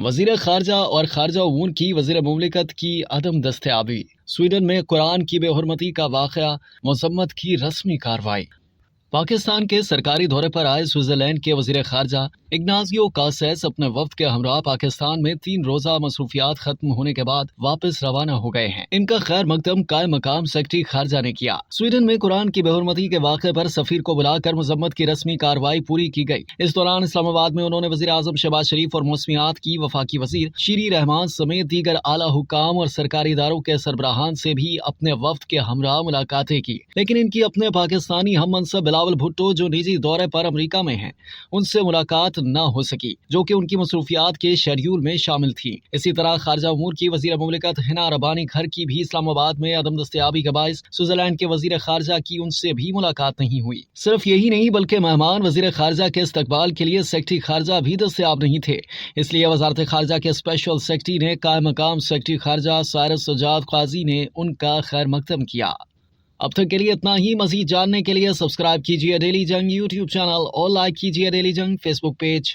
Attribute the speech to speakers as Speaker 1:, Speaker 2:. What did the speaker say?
Speaker 1: وزیر خارجہ اور خارجہ امور کی وزیر مملکت کی عدم دستیابی۔ سویڈن میں قرآن کی بے حرمتی کا واقعہ، مذمت کی رسمی کارروائی۔ پاکستان کے سرکاری دورے پر آئے سوئٹزرلینڈ کے وزیر خارجہ اگنازیو کاسیس اپنے وفد کے ہمراہ پاکستان میں 3 روزہ مصروفیات ختم ہونے کے بعد واپس روانہ ہو گئے ہیں۔ ان کا خیر مقدم قائم مقام سیکرٹری خارجہ نے کیا۔ سویڈن میں قرآن کی بے حرمتی کے واقعے پر سفیر کو بلا کر مذمت کی رسمی کارروائی پوری کی گئی۔ اس دوران اسلام آباد میں انہوں نے وزیر اعظم شہباز شریف اور موسمیات کی وفاقی وزیر شیری رحمان سمیت دیگر اعلیٰ حکام اور سرکاری اداروں کے سربراہان سے بھی اپنے وفد کے ہمراہ ملاقاتیں کی، لیکن ان کی اپنے پاکستانی ہم منصب بلاول بھٹو جو نجی دورے پر امریکہ میں ہیں، ان سے ملاقات نہ ہو سکی، جو کہ ان کی مصروفیات کے شیڈیول میں شامل تھی۔ اسی طرح خارجہ امور کی وزیر مملکت حنا ربانی گھر کی بھی اسلام آباد میں عدم دستیابی کے باعث سوئٹزرلینڈ کے وزیر خارجہ کی ان سے بھی ملاقات نہیں ہوئی۔ صرف یہی نہیں بلکہ مہمان وزیر خارجہ کے استقبال کے لیے سیکرٹری خارجہ بھی دستیاب نہیں تھے، اس لیے وزارت خارجہ کے اسپیشل سیکرٹری نے قائم مقام سیکرٹری خارجہ سائرس سجاد قاضی نے ان کا خیر مقدم کیا۔ اب تک کے لیے اتنا ہی۔ مزید جاننے کے لیے سبسکرائب کیجیے ڈیلی جنگ یوٹیوب چینل اور لائک کیجیے ڈیلی جنگ فیس بک پیج۔